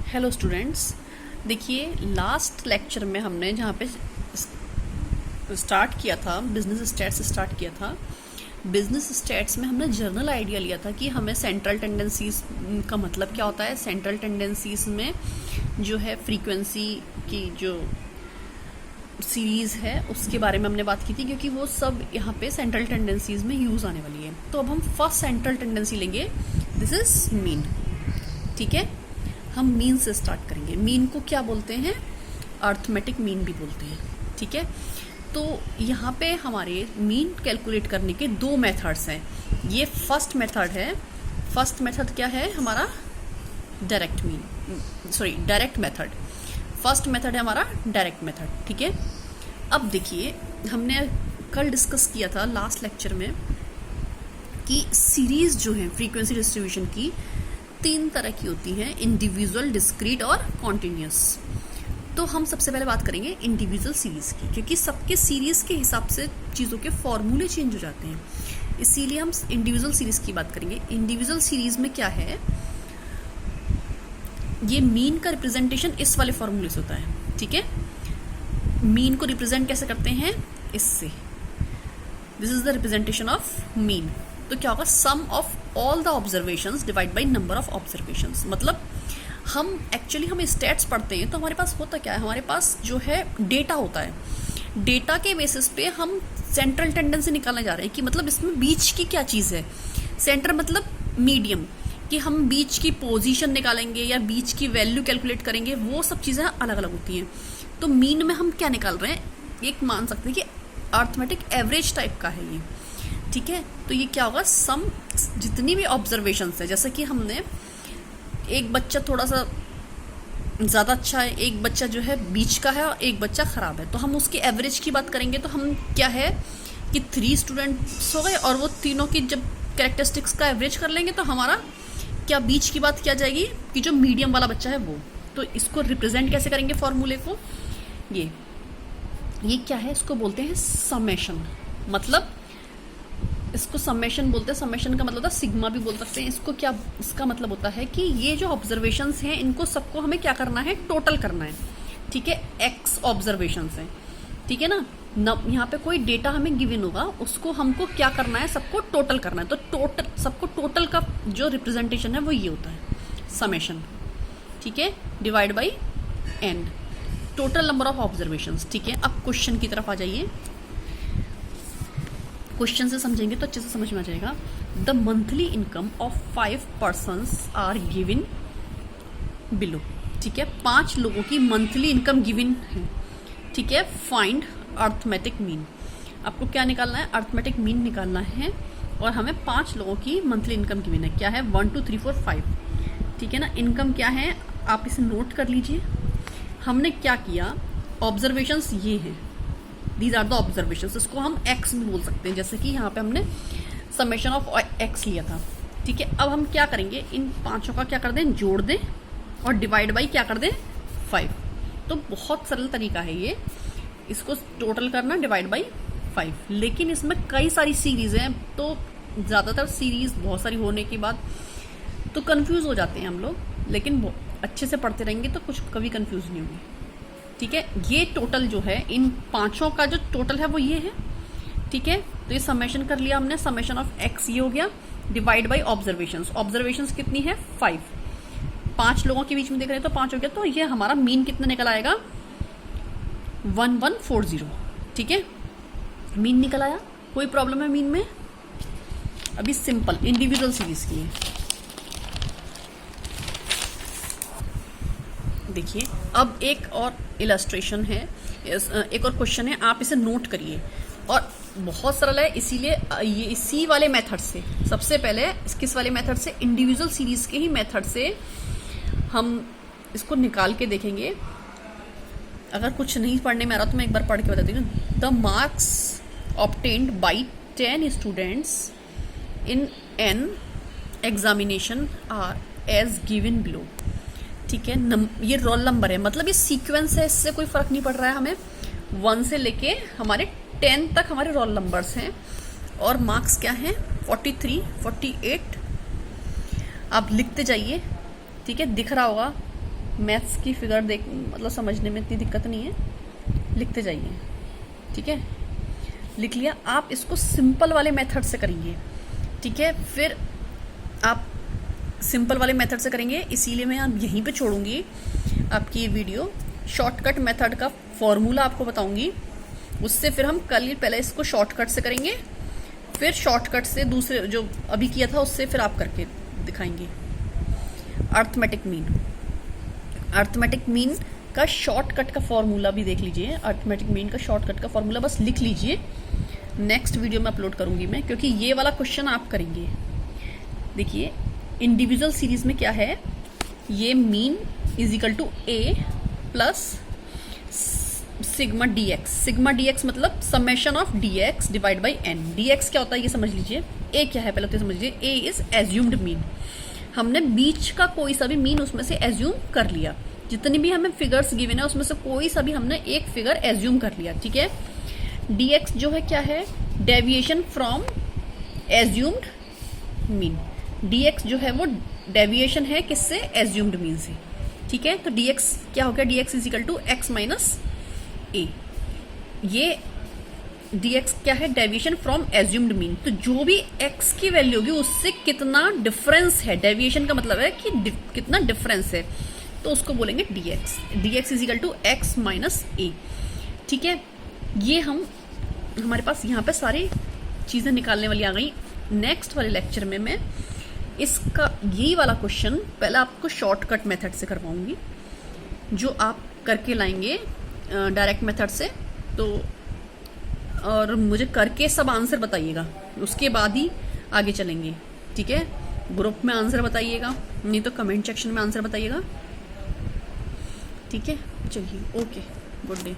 Hello students, देखिए last lecture में हमने जहाँ पे स्टार्ट किया था बिजनेस स्टैट्स स्टार्ट किया था। बिजनेस स्टैट्स में हमने जनरल आइडिया लिया था कि हमें सेंट्रल टेंडेंसीज का मतलब क्या होता है। सेंट्रल टेंडेंसीज में जो है फ्रीक्वेंसी की जो सीरीज़ है उसके बारे में हमने बात की थी, क्योंकि वो सब यहाँ पे सेंट्रल टेंडेंसीज में यूज़ आने वाली है। तो अब हम फर्स्ट सेंट्रल टेंडेंसी लेंगे, दिस इज मीन। ठीक है, हम मीन से स्टार्ट करेंगे। मीन को क्या बोलते हैं? अर्थमेटिक मीन भी बोलते हैं। ठीक है, तो यहाँ पे हमारे मीन कैलकुलेट करने के दो मेथड्स हैं। ये फर्स्ट मेथड है। फर्स्ट मेथड क्या है हमारा? Direct method. फर्स्ट मेथड है हमारा डायरेक्ट मेथड। ठीक है, अब देखिए हमने कल डिस्कस किया था लास्ट लेक्चर में कि सीरीज जो है फ्रीक्वेंसी डिस्ट्रीब्यूशन की तीन तरह की होती हैं, इंडिविजुअल, डिस्क्रीट और कॉन्टिन्यूस। तो हम सबसे पहले बात करेंगे इंडिविजुअल सीरीज की, क्योंकि सबके सीरीज के हिसाब से चीज़ों के फॉर्मूले चेंज हो जाते हैं, इसीलिए हम इंडिविजुअल सीरीज की बात करेंगे। इंडिविजुअल सीरीज में क्या है, ये मीन का रिप्रेजेंटेशन इस वाले फॉर्मूले से होता है। ठीक है, मीन को रिप्रेजेंट कैसे करते हैं? इससे। This is the representation of mean. तो क्या होगा? Sum of all the observations divide by number of observations. मतलब हम स्टैट्स पढ़ते हैं तो हमारे पास होता क्या है, हमारे पास जो है डेटा होता है। डेटा के बेसिस पे हम सेंट्रल टेंडेंसी निकालने जा रहे हैं कि मतलब इसमें बीच की क्या चीज़ है। सेंटर मतलब मीडियम, कि हम बीच की पोजीशन निकालेंगे या बीच की वैल्यू कैलकुलेट करेंगे, वो सब चीज़ें अलग अलग होती हैं। तो मीन में हम क्या निकाल रहे हैं, एक मान सकते हैं कि अर्थमेटिक एवरेज टाइप का है ये। ठीक है, तो ये क्या होगा? सम जितनी भी ऑब्जर्वेशंस है, जैसे कि हमने एक बच्चा थोड़ा सा ज़्यादा अच्छा है, एक बच्चा जो है बीच का है और एक बच्चा ख़राब है, तो हम उसकी एवरेज की बात करेंगे। तो हम क्या है कि 3 स्टूडेंट्स हो गए और वो तीनों की जब कैरेक्टरिस्टिक्स का एवरेज कर लेंगे तो हमारा क्या बीच की बात किया जाएगी कि जो मीडियम वाला बच्चा है वो। तो इसको रिप्रेजेंट कैसे करेंगे फॉर्मूले को? ये क्या है, इसको बोलते हैं समेशन। मतलब इसको समेशन बोलते हैं। समेशन का मतलब होता है सिग्मा भी बोल सकते हैं इसको। क्या इसका मतलब होता है कि ये जो ऑब्जर्वेशंस हैं इनको सबको हमें क्या करना है? टोटल करना है। ठीक है, एक्स ऑब्जर्वेशंस हैं। ठीक है ना, यहाँ पे कोई डेटा हमें गिवन होगा, उसको हमको क्या करना है? सबको टोटल करना है। तो टोटल, सबको टोटल का जो रिप्रेजेंटेशन है वो ये होता है समेशन। ठीक है, divide by N, total number of observations. ठीक है, अब क्वेश्चन की तरफ आ जाइए। क्वेश्चन से समझेंगे तो अच्छे से समझ में आ जाएगा। The monthly income of 5 persons are given below. ठीक है, 5 लोगों की मंथली इनकम गिवन है। ठीक है, फाइंड अर्थमेटिक मीन। आपको क्या निकालना है? अर्थमेटिक मीन निकालना है। और हमें 5 लोगों की मंथली इनकम गिवन है। क्या है? 1 2 3 4 5। ठीक है ना, इनकम क्या है आप इसे नोट कर लीजिए। हमने क्या किया, ऑब्जर्वेशंस ये हैं, दीज आर द ऑब्जर्वेशंस। इसको हम एक्स भी बोल सकते हैं, जैसे कि यहाँ पे हमने समेशन ऑफ एक्स लिया था। ठीक है, अब हम क्या करेंगे, इन पांचों का क्या कर दें? जोड़ दें और डिवाइड बाई क्या कर दें? 5। तो बहुत सरल तरीका है ये, इसको टोटल करना डिवाइड बाई 5। लेकिन इसमें कई सारी सीरीज हैं, तो ज़्यादातर सीरीज बहुत सारी होने के बाद तो कंफ्यूज हो जाते हैं हम लोग, लेकिन अच्छे से पढ़ते रहेंगे तो कुछ कभी कंफ्यूज नहीं होंगे। ठीक है, ये टोटल जो है इन पांचों का जो टोटल है वो ये है। ठीक है, तो ये समेशन कर लिया हमने। समेशन ऑफ एक्स ये हो गया, डिवाइड बाई ऑब्जर्वेशंस। ऑब्जर्वेशंस कितनी है? 5। 5 लोगों के बीच में देख रहे हैं तो 5 हो गया। तो ये हमारा मीन कितना निकल आएगा? 1140। ठीक है, मीन निकल आया। कोई प्रॉब्लम है मीन में? अभी सिंपल इंडिविजुअल सीरीज की है। देखिए, अब एक और इलस्ट्रेशन है, एक और क्वेश्चन है, आप इसे नोट करिए। और बहुत सरल है, इसीलिए ये इसी वाले मेथड से सबसे पहले किस वाले मेथड से? इंडिविजुअल सीरीज के ही मेथड से हम इसको निकाल के देखेंगे। अगर कुछ नहीं पढ़ने में आ रहा तो मैं एक बार पढ़ के बताती हूँ। The marks obtained by 10 students in an examination are as given below. ठीक है, ये रोल नंबर है, मतलब ये सीक्वेंस है, इससे कोई फर्क नहीं पड़ रहा है हमें। 1 से लेके हमारे 10 तक हमारे रोल नंबर्स हैं। और मार्क्स क्या हैं? 43, 48। आप लिखते जाइए। ठीक है, दिख रहा होगा मैथ्स की फिगर देख मतलब समझने में इतनी दिक्कत नहीं है, लिखते जाइए, ठीक है। लिख लिया, आप इसको सिंपल वाले मेथड से करेंगे, ठीक है। फिर आप सिंपल वाले मेथड से करेंगे, इसीलिए मैं आप यहीं पे छोड़ूंगी आपकी ये वीडियो। शॉर्टकट मेथड का फॉर्मूला आपको बताऊंगी, उससे फिर हम कल पहले इसको शॉर्टकट से करेंगे, फिर शॉर्टकट से दूसरे जो अभी किया था उससे फिर आप करके दिखाएंगे। अर्थमेटिक मीन, अर्थमेटिक मीन का शॉर्टकट का फॉर्मूला भी देख लीजिए। अर्थमेटिक मीन का शॉर्टकट का फॉर्मूला बस लिख लीजिए, नेक्स्ट वीडियो में अपलोड करूंगी मैं, क्योंकि ये वाला क्वेश्चन आप करेंगे। देखिए इंडिविजुअल सीरीज में क्या है, ये mean is equal to a plus sigma d x. Sigma d x मतलब summation of d x divide by n. D x क्या होता है ये समझ लीजिए, ए क्या है पहले तो समझ लीजिए। ए इज एज्यूम्ड मीन, हमने बीच का कोई सा भी मीन उसमें से एज्यूम कर लिया। जितनी भी हमें फिगर्स गिवन है उसमें से कोई सा भी हमने एक फिगर एज्यूम कर लिया, ठीक है। डी एक्स जो है क्या है, deviation from assumed mean. D x जो है वो डेविएशन है किससे, एज्यूम्ड मीन से, ठीक है। तो डी एक्स क्या हो गया, d x is equal to x minus a. ये डी एक्स क्या है, डेविएशन फ्रॉम एज्यूम्ड मीन। तो जो भी एक्स की वैल्यू होगी उससे कितना डिफरेंस है, डेविएशन का मतलब है कि कितना डिफरेंस है, तो उसको बोलेंगे d x. D x is equal to x minus a, ठीक है। ये हमारे पास यहाँ पे सारी चीज़ें निकालने वाली आ गई। नेक्स्ट वाले लेक्चर में मैं इसका यही वाला क्वेश्चन पहले आपको शॉर्टकट मेथड से करवाऊंगी, जो आप करके लाएंगे डायरेक्ट मेथड से। तो और मुझे करके सब आंसर बताइएगा, उसके बाद ही आगे चलेंगे, ठीक है। ग्रुप में आंसर बताइएगा, नहीं तो कमेंट सेक्शन में आंसर बताइएगा, ठीक है। चलिए, ओके, गुड डे।